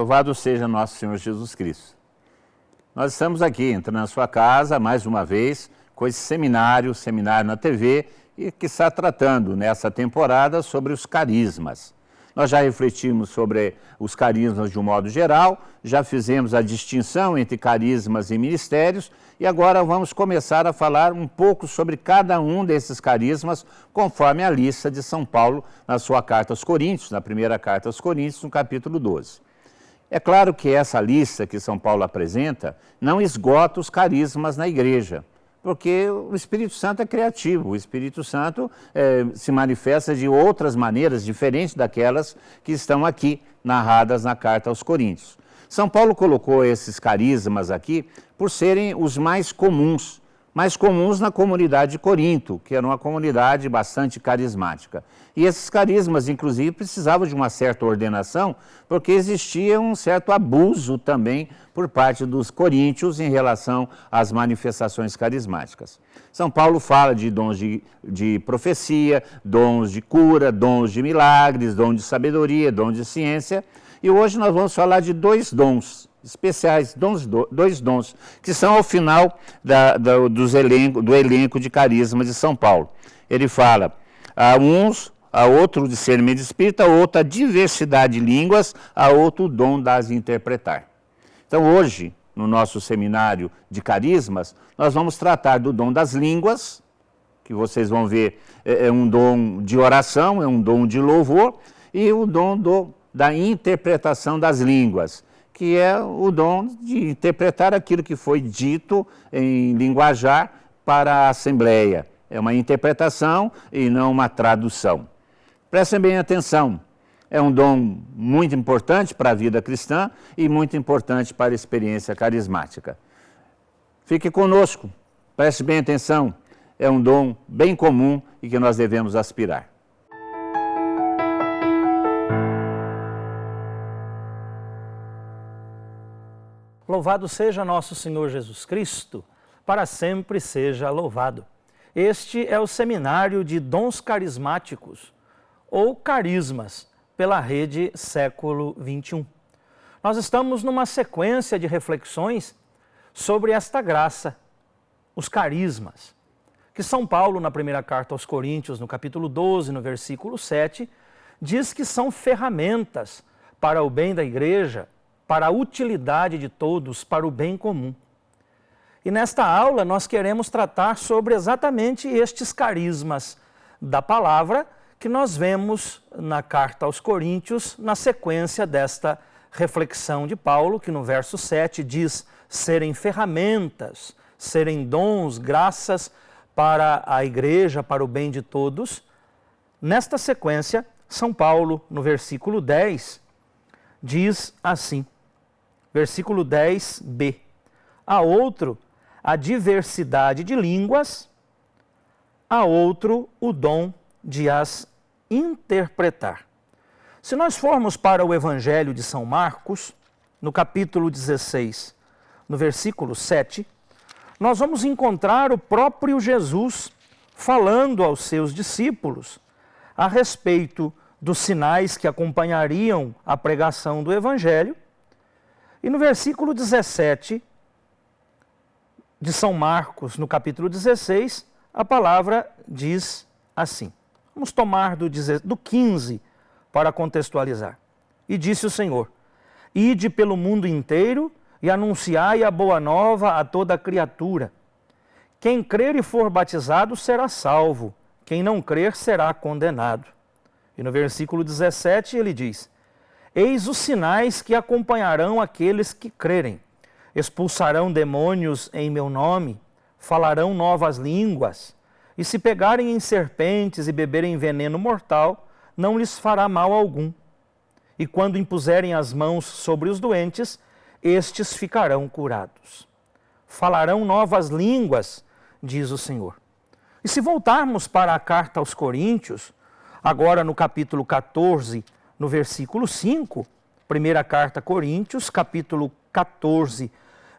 Louvado seja nosso Senhor Jesus Cristo. Nós estamos aqui, entrando na sua casa, mais uma vez, com esse seminário na TV, e que está tratando nessa temporada sobre os carismas. Nós já refletimos sobre os carismas de um modo geral, já fizemos a distinção entre carismas e ministérios, e agora vamos começar a falar um pouco sobre cada um desses carismas, conforme a lista de São Paulo na sua carta aos Coríntios, na primeira carta aos Coríntios, no capítulo 12. É claro que essa lista que São Paulo apresenta não esgota os carismas na igreja, porque o Espírito Santo é criativo, o Espírito Santo se manifesta de outras maneiras, diferentes daquelas que estão aqui narradas na carta aos Coríntios. São Paulo colocou esses carismas aqui por serem os mais comuns na comunidade de Corinto, que era uma comunidade bastante carismática. E esses carismas, inclusive, precisavam de uma certa ordenação, porque existia um certo abuso também por parte dos coríntios em relação às manifestações carismáticas. São Paulo fala de dons de profecia, dons de cura, dons de milagres, dons de sabedoria, dons de ciência, e hoje nós vamos falar de dois dons especiais, dois dons, que são ao final do elenco de carisma de São Paulo. Ele fala, a outro discernimento de espírito, a outro a diversidade de línguas, a outro o dom das interpretar. Então hoje, no nosso seminário de carismas, nós vamos tratar do dom das línguas, que vocês vão ver é um dom de oração, é um dom de louvor, e o dom da interpretação das línguas, que é o dom de interpretar aquilo que foi dito em linguajar para a Assembleia. É uma interpretação e não uma tradução. Prestem bem atenção, é um dom muito importante para a vida cristã e muito importante para a experiência carismática. Fique conosco, preste bem atenção, é um dom bem comum e que nós devemos aspirar. Louvado seja nosso Senhor Jesus Cristo, para sempre seja louvado. Este é o seminário de dons carismáticos, ou carismas, pela rede Século XXI. Nós estamos numa sequência de reflexões sobre esta graça, os carismas, que São Paulo, na primeira carta aos Coríntios, no capítulo 12, no versículo 7, diz que são ferramentas para o bem da igreja, para a utilidade de todos, para o bem comum. E nesta aula nós queremos tratar sobre exatamente estes carismas da palavra que nós vemos na carta aos Coríntios, na sequência desta reflexão de Paulo, que no verso 7 diz serem ferramentas, serem dons, graças para a igreja, para o bem de todos. Nesta sequência, São Paulo, no versículo 10, diz assim, versículo 10b, a outro a diversidade de línguas, a outro o dom de as interpretar. Se nós formos para o Evangelho de São Marcos, no capítulo 16, no versículo 7, nós vamos encontrar o próprio Jesus falando aos seus discípulos a respeito dos sinais que acompanhariam a pregação do Evangelho. E no versículo 17 de São Marcos, no capítulo 16, a palavra diz assim. Vamos tomar do 15 para contextualizar. E disse o Senhor, ide pelo mundo inteiro e anunciai a boa nova a toda criatura. Quem crer e for batizado será salvo, quem não crer será condenado. E no versículo 17 ele diz, eis os sinais que acompanharão aqueles que crerem. Expulsarão demônios em meu nome, falarão novas línguas, e se pegarem em serpentes e beberem veneno mortal, não lhes fará mal algum. E quando impuserem as mãos sobre os doentes, estes ficarão curados. Falarão novas línguas, diz o Senhor. E se voltarmos para a carta aos Coríntios, agora no capítulo 14, no versículo 5, primeira carta a Coríntios, capítulo 14,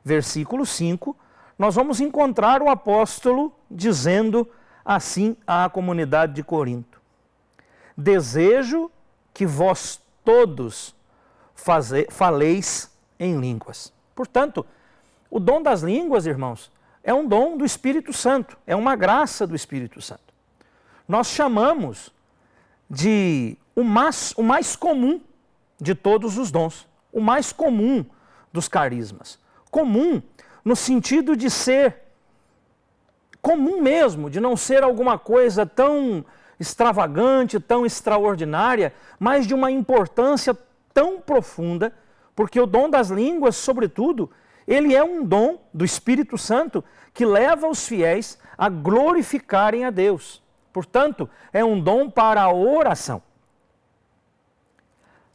versículo 5, nós vamos encontrar o apóstolo dizendo assim à comunidade de Corinto: desejo que vós todos faleis em línguas. Portanto, o dom das línguas, irmãos, é um dom do Espírito Santo, é uma graça do Espírito Santo. Nós chamamos de o mais comum de todos os dons, o mais comum dos carismas. Comum no sentido de ser comum mesmo, de não ser alguma coisa tão extravagante, tão extraordinária, mas de uma importância tão profunda, porque o dom das línguas, sobretudo, ele é um dom do Espírito Santo que leva os fiéis a glorificarem a Deus. Portanto, é um dom para a oração.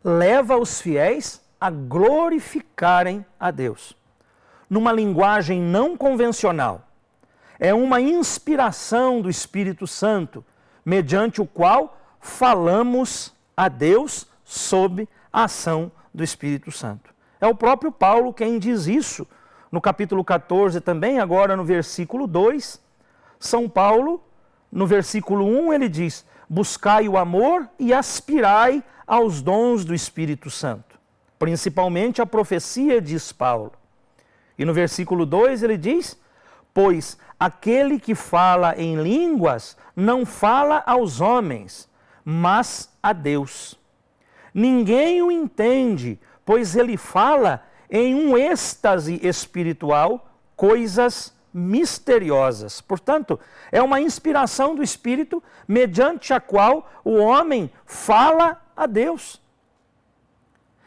Leva os fiéis a glorificarem a Deus. Numa linguagem não convencional, é uma inspiração do Espírito Santo, mediante o qual falamos a Deus sob a ação do Espírito Santo. É o próprio Paulo quem diz isso, no capítulo 14 também, agora no versículo 2. São Paulo, no versículo 1, ele diz: buscai o amor e aspirai aos dons do Espírito Santo, principalmente a profecia, diz Paulo. E no versículo 2 ele diz: pois aquele que fala em línguas não fala aos homens, mas a Deus. Ninguém o entende, pois ele fala em um êxtase espiritual, coisas misteriosas. Portanto, é uma inspiração do Espírito, mediante a qual o homem fala a Deus.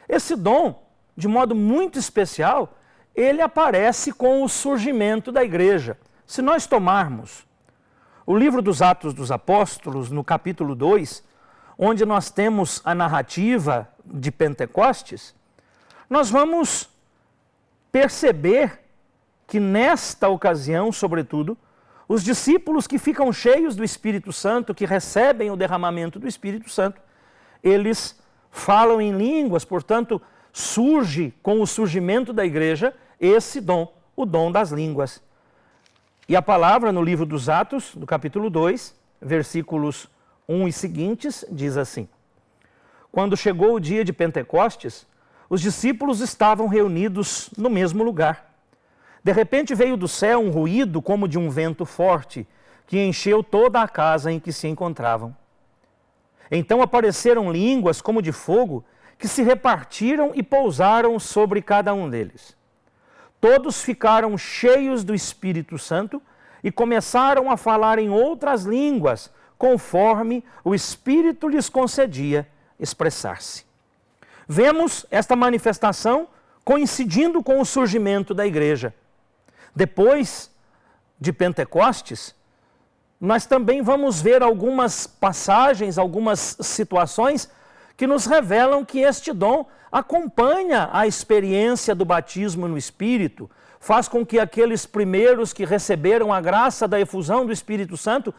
Esse dom, de modo muito especial, ele aparece com o surgimento da igreja. Se nós tomarmos o livro dos Atos dos Apóstolos, no capítulo 2, onde nós temos a narrativa de Pentecostes, nós vamos perceber que nesta ocasião, sobretudo, os discípulos que ficam cheios do Espírito Santo, que recebem o derramamento do Espírito Santo, eles falam em línguas, portanto, surge com o surgimento da igreja esse dom, o dom das línguas. E a palavra no livro dos Atos, do capítulo 2, versículos 1 e seguintes, diz assim: quando chegou o dia de Pentecostes, os discípulos estavam reunidos no mesmo lugar. De repente veio do céu um ruído como de um vento forte, que encheu toda a casa em que se encontravam. Então apareceram línguas como de fogo, que se repartiram e pousaram sobre cada um deles. Todos ficaram cheios do Espírito Santo e começaram a falar em outras línguas, conforme o Espírito lhes concedia expressar-se. Vemos esta manifestação coincidindo com o surgimento da igreja. Depois de Pentecostes, nós também vamos ver algumas passagens, algumas situações que nos revelam que este dom acompanha a experiência do batismo no Espírito, faz com que aqueles primeiros que receberam a graça da efusão do Espírito Santo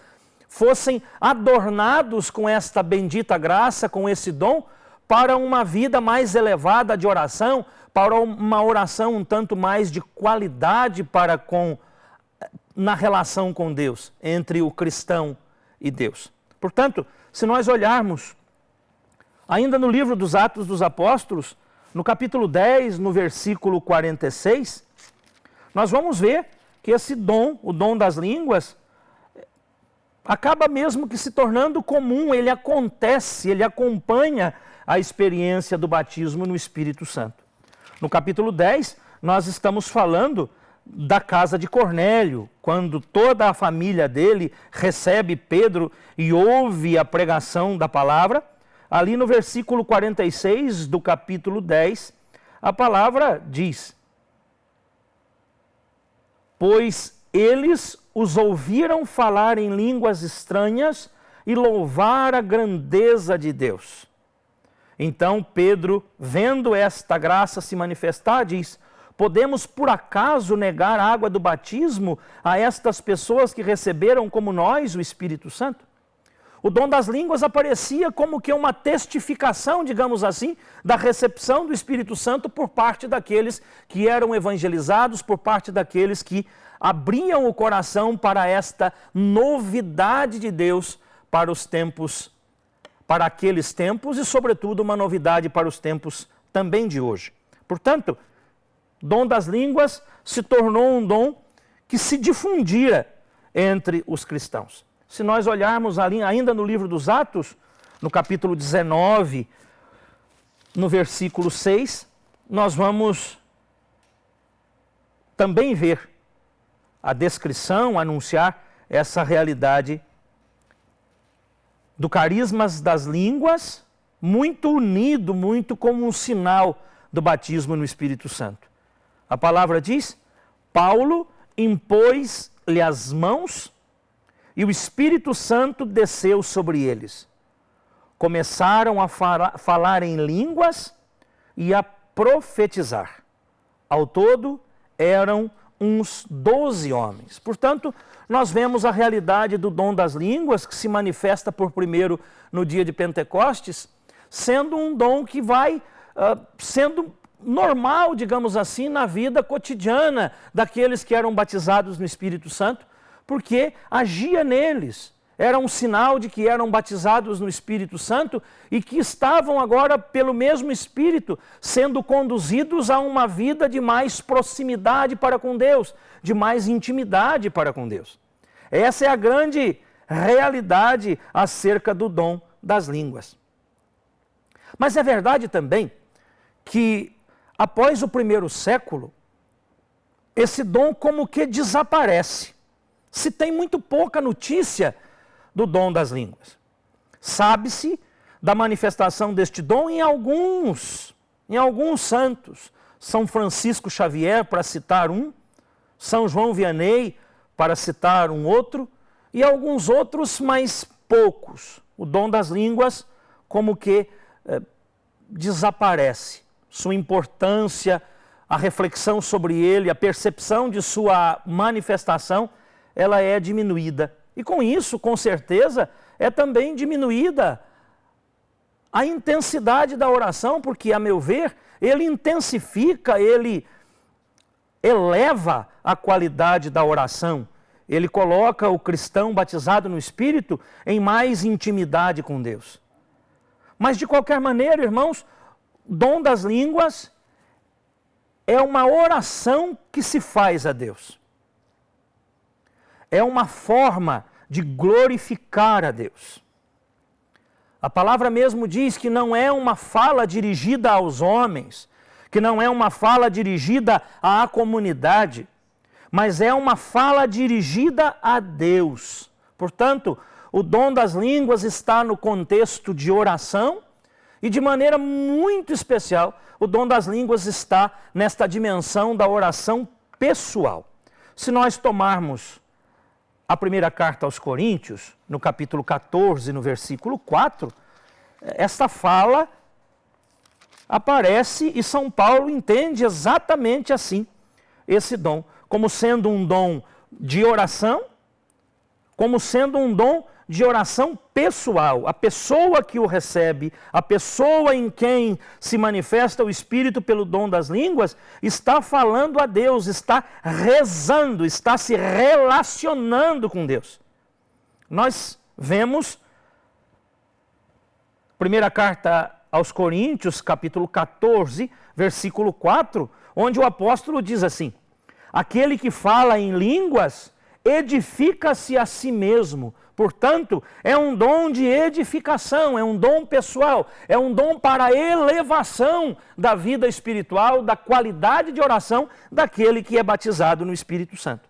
fossem adornados com esta bendita graça, com esse dom, para uma vida mais elevada de oração, para uma oração um tanto mais de qualidade na relação com Deus, entre o cristão e Deus. Portanto, se nós olharmos ainda no livro dos Atos dos Apóstolos, no capítulo 10, no versículo 46, nós vamos ver que esse dom, o dom das línguas, acaba mesmo que se tornando comum, ele acontece, ele acompanha a experiência do batismo no Espírito Santo. No capítulo 10, nós estamos falando da casa de Cornélio, quando toda a família dele recebe Pedro e ouve a pregação da palavra. Ali no versículo 46 do capítulo 10, a palavra diz: pois eles os ouviram falar em línguas estranhas e louvar a grandeza de Deus. Então Pedro, vendo esta graça se manifestar, diz: podemos por acaso negar a água do batismo a estas pessoas que receberam como nós o Espírito Santo? O dom das línguas aparecia como que uma testificação, digamos assim, da recepção do Espírito Santo por parte daqueles que eram evangelizados, por parte daqueles que abriam o coração para esta novidade de Deus para os tempos, para aqueles tempos e, sobretudo, uma novidade para os tempos também de hoje. Portanto, dom das línguas se tornou um dom que se difundia entre os cristãos. Se nós olharmos ali, ainda no livro dos Atos, no capítulo 19, no versículo 6, nós vamos também ver a descrição, anunciar essa realidade do carismas das línguas, muito unido, muito como um sinal do batismo no Espírito Santo. A palavra diz: Paulo impôs-lhe as mãos e o Espírito Santo desceu sobre eles. Começaram a falar em línguas e a profetizar. Ao todo, eram uns 12 homens. Portanto, nós vemos a realidade do dom das línguas, que se manifesta por primeiro no dia de Pentecostes, sendo um dom que vai sendo normal, digamos assim, na vida cotidiana daqueles que eram batizados no Espírito Santo, porque agia neles. Era um sinal de que eram batizados no Espírito Santo e que estavam agora, pelo mesmo Espírito, sendo conduzidos a uma vida de mais proximidade para com Deus, de mais intimidade para com Deus. Essa é a grande realidade acerca do dom das línguas. Mas é verdade também que, após o primeiro século, esse dom como que desaparece. Se tem muito pouca notícia do dom das línguas. Sabe-se da manifestação deste dom em alguns santos. São Francisco Xavier, para citar um, São João Vianney, para citar um outro, e alguns outros, mas poucos. O dom das línguas como que desaparece. Sua importância, a reflexão sobre ele, a percepção de sua manifestação, ela é diminuída. E com isso, com certeza, é também diminuída a intensidade da oração, porque, a meu ver, ele intensifica, ele eleva a qualidade da oração. Ele coloca o cristão batizado no Espírito em mais intimidade com Deus. Mas, de qualquer maneira, irmãos, dom das línguas é uma oração que se faz a Deus. É uma forma de glorificar a Deus. A palavra mesmo diz que não é uma fala dirigida aos homens, que não é uma fala dirigida à comunidade, mas é uma fala dirigida a Deus. Portanto, o dom das línguas está no contexto de oração e, de maneira muito especial, o dom das línguas está nesta dimensão da oração pessoal. Se nós tomarmos a primeira carta aos Coríntios, no capítulo 14, no versículo 4, esta fala aparece e São Paulo entende exatamente assim esse dom, como sendo um dom de oração, como sendo um dom de oração pessoal. A pessoa que o recebe, a pessoa em quem se manifesta o Espírito pelo dom das línguas, está falando a Deus, está rezando, está se relacionando com Deus. Nós vemos, primeira carta aos Coríntios, capítulo 14, versículo 4, onde o apóstolo diz assim: aquele que fala em línguas edifica-se a si mesmo. Portanto, é um dom de edificação, é um dom pessoal, é um dom para a elevação da vida espiritual, da qualidade de oração daquele que é batizado no Espírito Santo.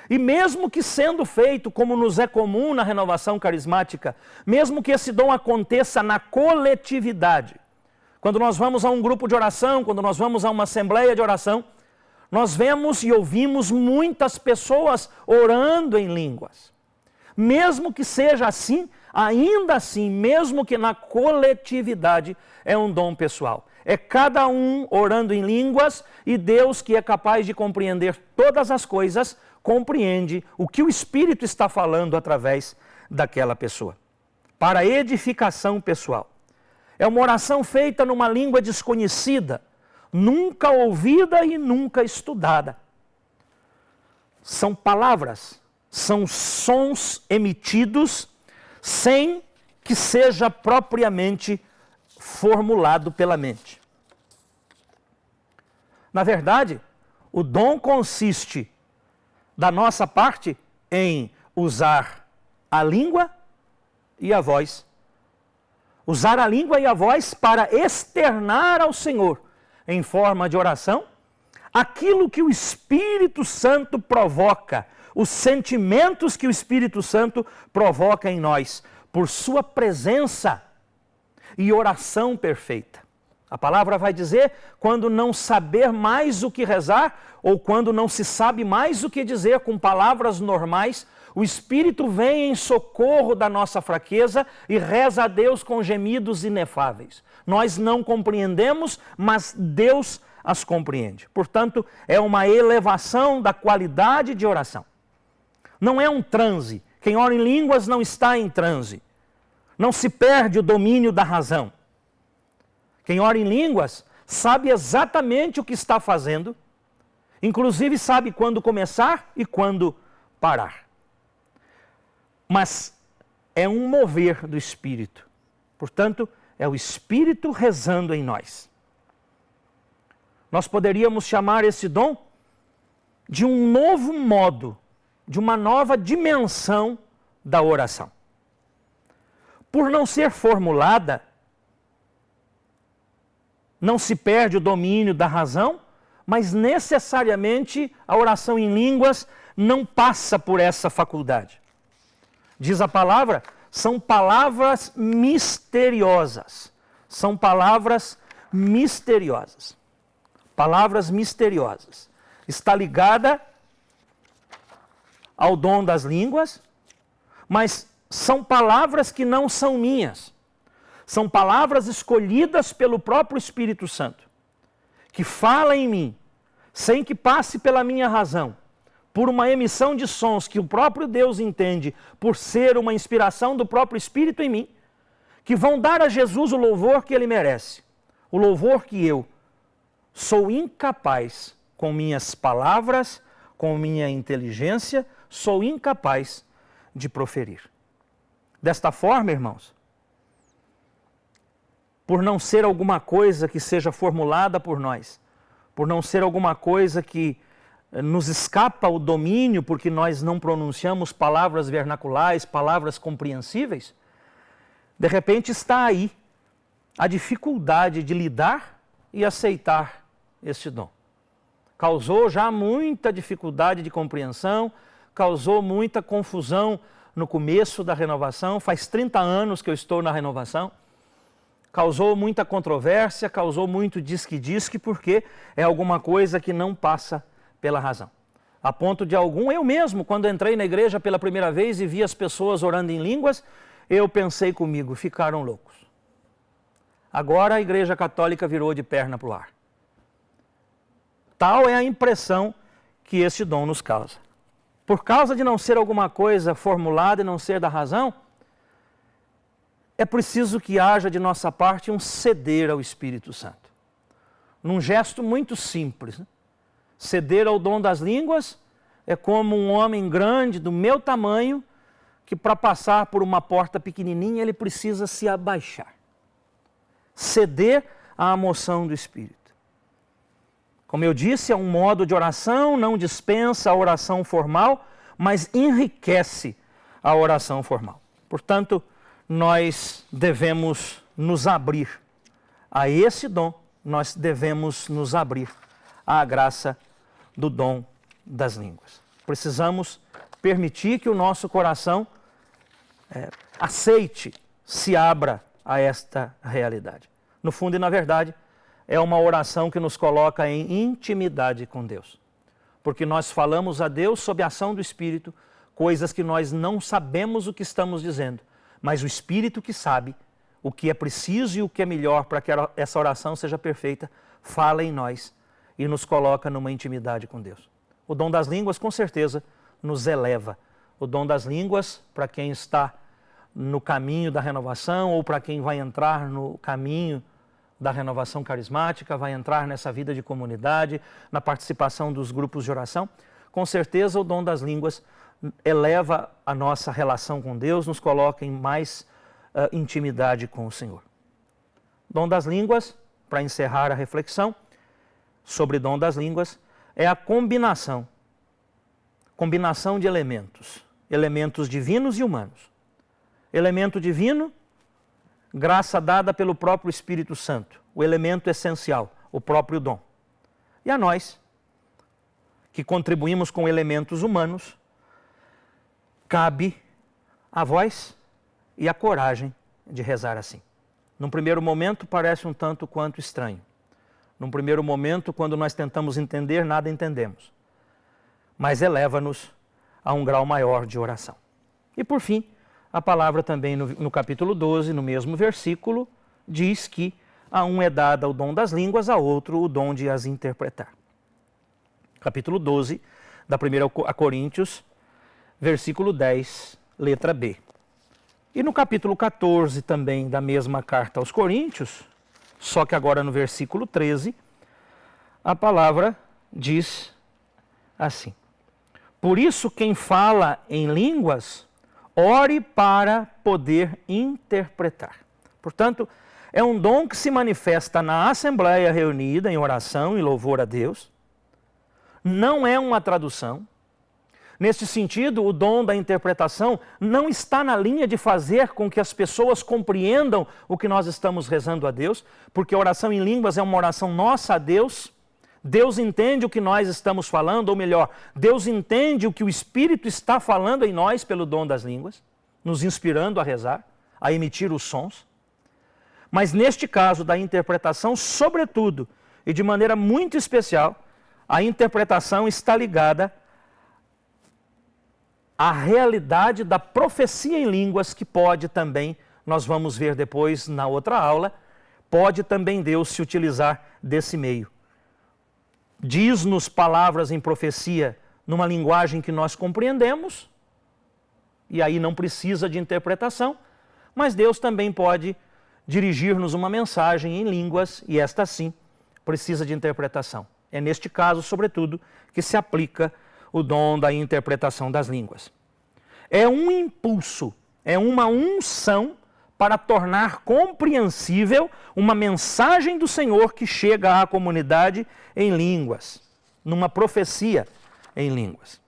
E mesmo que sendo feito, como nos é comum na renovação carismática, mesmo que esse dom aconteça na coletividade, quando nós vamos a um grupo de oração, quando nós vamos a uma assembleia de oração, nós vemos e ouvimos muitas pessoas orando em línguas. Mesmo que seja assim, ainda assim, mesmo que na coletividade, é um dom pessoal. É cada um orando em línguas e Deus, que é capaz de compreender todas as coisas, compreende o que o Espírito está falando através daquela pessoa. Para edificação pessoal. É uma oração feita numa língua desconhecida, nunca ouvida e nunca estudada. São palavras, são sons emitidos sem que seja propriamente formulado pela mente. Na verdade, o dom consiste, da nossa parte, em usar a língua e a voz. Usar a língua e a voz para externar ao Senhor, em forma de oração, aquilo que o Espírito Santo provoca, os sentimentos que o Espírito Santo provoca em nós, por sua presença e oração perfeita. A palavra vai dizer, quando não saber mais o que rezar, ou quando não se sabe mais o que dizer com palavras normais, o Espírito vem em socorro da nossa fraqueza e reza a Deus com gemidos inefáveis. Nós não compreendemos, mas Deus as compreende. Portanto, é uma elevação da qualidade de oração. Não é um transe. Quem ora em línguas não está em transe. Não se perde o domínio da razão. Quem ora em línguas sabe exatamente o que está fazendo, inclusive sabe quando começar e quando parar. Mas é um mover do Espírito. Portanto, é o Espírito rezando em nós. Nós poderíamos chamar esse dom de um novo modo, de uma nova dimensão da oração. Por não ser formulada, não se perde o domínio da razão, mas necessariamente a oração em línguas não passa por essa faculdade. Diz a palavra, são palavras misteriosas. São palavras misteriosas. Palavras misteriosas. Está ligada ao dom das línguas, mas são palavras que não são minhas. São palavras escolhidas pelo próprio Espírito Santo, que fala em mim, sem que passe pela minha razão, por uma emissão de sons que o próprio Deus entende por ser uma inspiração do próprio Espírito em mim, que vão dar a Jesus o louvor que Ele merece, o louvor que eu sou incapaz, com minhas palavras, com minha inteligência, sou incapaz de proferir. Desta forma, irmãos, por não ser alguma coisa que seja formulada por nós, por não ser alguma coisa que nos escapa o domínio, porque nós não pronunciamos palavras vernaculares, palavras compreensíveis, de repente está aí a dificuldade de lidar e aceitar este dom. Causou já muita dificuldade de compreensão, causou muita confusão no começo da renovação, faz 30 anos que eu estou na renovação, causou muita controvérsia, causou muito disque-disque, porque é alguma coisa que não passa pela razão. A ponto de eu mesmo, quando entrei na igreja pela primeira vez e vi as pessoas orando em línguas, eu pensei comigo, ficaram loucos. Agora a igreja católica virou de perna para o ar. Tal é a impressão que esse dom nos causa. Por causa de não ser alguma coisa formulada e não ser da razão, é preciso que haja de nossa parte um ceder ao Espírito Santo. Num gesto muito simples. Né? Ceder ao dom das línguas é como um homem grande, do meu tamanho, que para passar por uma porta pequenininha ele precisa se abaixar. Ceder à moção do Espírito. Como eu disse, é um modo de oração, não dispensa a oração formal, mas enriquece a oração formal. Portanto, nós devemos nos abrir a esse dom, nós devemos nos abrir à graça do dom das línguas. Precisamos permitir que o nosso coração aceite, se abra a esta realidade. No fundo e na verdade, é uma oração que nos coloca em intimidade com Deus. Porque nós falamos a Deus sob a ação do Espírito, coisas que nós não sabemos o que estamos dizendo, mas o Espírito que sabe o que é preciso e o que é melhor para que essa oração seja perfeita, fala em nós e nos coloca numa intimidade com Deus. O dom das línguas, com certeza, nos eleva. O dom das línguas, para quem está no caminho da renovação ou para quem vai entrar no caminho da renovação carismática, vai entrar nessa vida de comunidade, na participação dos grupos de oração, com certeza o dom das línguas eleva a nossa relação com Deus, nos coloca em mais intimidade com o Senhor. Dom das línguas, para encerrar a reflexão, sobre dom das línguas é a combinação de elementos divinos e humanos. Elemento divino, graça dada pelo próprio Espírito Santo, o elemento essencial, o próprio dom. E a nós, que contribuímos com elementos humanos, cabe a voz e a coragem de rezar assim. Num primeiro momento parece um tanto quanto estranho. Num primeiro momento, quando nós tentamos entender, nada entendemos. Mas eleva-nos a um grau maior de oração. E por fim, a palavra também no capítulo 12, no mesmo versículo, diz que a um é dada o dom das línguas, a outro o dom de as interpretar. Capítulo 12, da 1 a Coríntios, versículo 10, letra B. E no capítulo 14 também da mesma carta aos Coríntios, só que agora no versículo 13, a palavra diz assim: por isso quem fala em línguas, ore para poder interpretar. Portanto, é um dom que se manifesta na assembleia reunida em oração e louvor a Deus. Não é uma tradução. Neste sentido, o dom da interpretação não está na linha de fazer com que as pessoas compreendam o que nós estamos rezando a Deus, porque a oração em línguas é uma oração nossa a Deus. Deus entende o que nós estamos falando, ou melhor, Deus entende o que o Espírito está falando em nós pelo dom das línguas, nos inspirando a rezar, a emitir os sons. Mas neste caso da interpretação, sobretudo, e de maneira muito especial, a interpretação está ligada à realidade da profecia em línguas, que pode também, nós vamos ver depois na outra aula, pode também Deus se utilizar desse meio. Diz-nos palavras em profecia numa linguagem que nós compreendemos, e aí não precisa de interpretação, mas Deus também pode dirigir-nos uma mensagem em línguas, e esta sim precisa de interpretação. É neste caso, sobretudo, que se aplica o dom da interpretação das línguas. É um impulso, é uma unção para tornar compreensível uma mensagem do Senhor que chega à comunidade em línguas, numa profecia em línguas.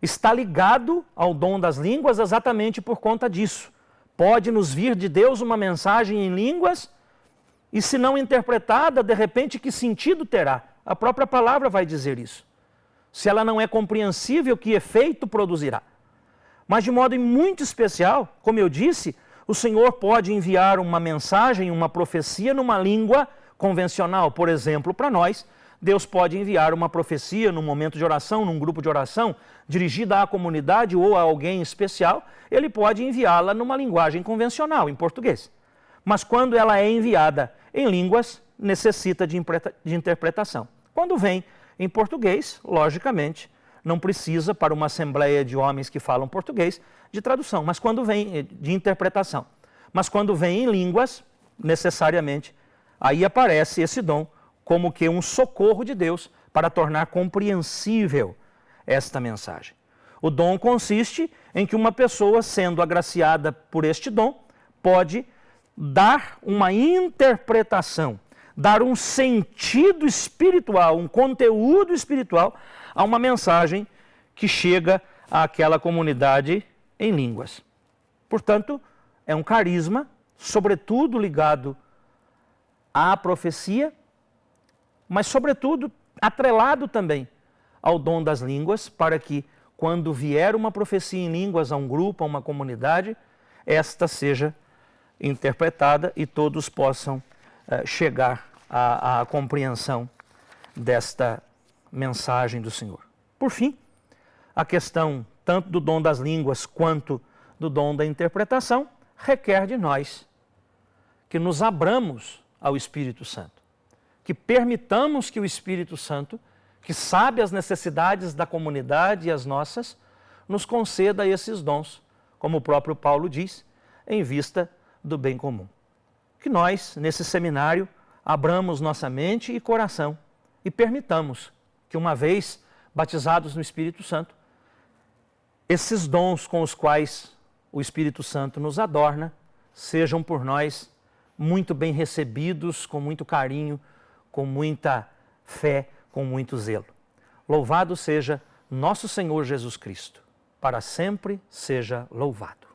Está ligado ao dom das línguas exatamente por conta disso. Pode nos vir de Deus uma mensagem em línguas e, se não interpretada, de repente, que sentido terá? A própria palavra vai dizer isso. Se ela não é compreensível, que efeito produzirá? Mas de modo muito especial, como eu disse, o Senhor pode enviar uma mensagem, uma profecia numa língua convencional. Por exemplo, para nós, Deus pode enviar uma profecia num momento de oração, num grupo de oração, dirigida à comunidade ou a alguém especial. Ele pode enviá-la numa linguagem convencional, em português. Mas quando ela é enviada em línguas, necessita de interpretação. Quando vem em português, logicamente, não precisa, para uma assembleia de homens que falam português, de tradução, mas quando vem de interpretação. Mas quando vem em línguas, necessariamente, aí aparece esse dom como que um socorro de Deus para tornar compreensível esta mensagem. O dom consiste em que uma pessoa, sendo agraciada por este dom, pode dar uma interpretação, dar um sentido espiritual, um conteúdo espiritual a uma mensagem que chega àquela comunidade em línguas. Portanto, é um carisma, sobretudo ligado à profecia, mas sobretudo atrelado também ao dom das línguas, para que quando vier uma profecia em línguas a um grupo, a uma comunidade, esta seja interpretada e todos possam chegar à compreensão desta mensagem do Senhor. Por fim, a questão tanto do dom das línguas quanto do dom da interpretação requer de nós que nos abramos ao Espírito Santo, que permitamos que o Espírito Santo, que sabe as necessidades da comunidade e as nossas, nos conceda esses dons, como o próprio Paulo diz, em vista do bem comum. Que nós, nesse seminário, abramos nossa mente e coração e permitamos que, uma vez batizados no Espírito Santo, esses dons com os quais o Espírito Santo nos adorna sejam por nós muito bem recebidos, com muito carinho, com muita fé, com muito zelo. Louvado seja nosso Senhor Jesus Cristo. Para sempre seja louvado.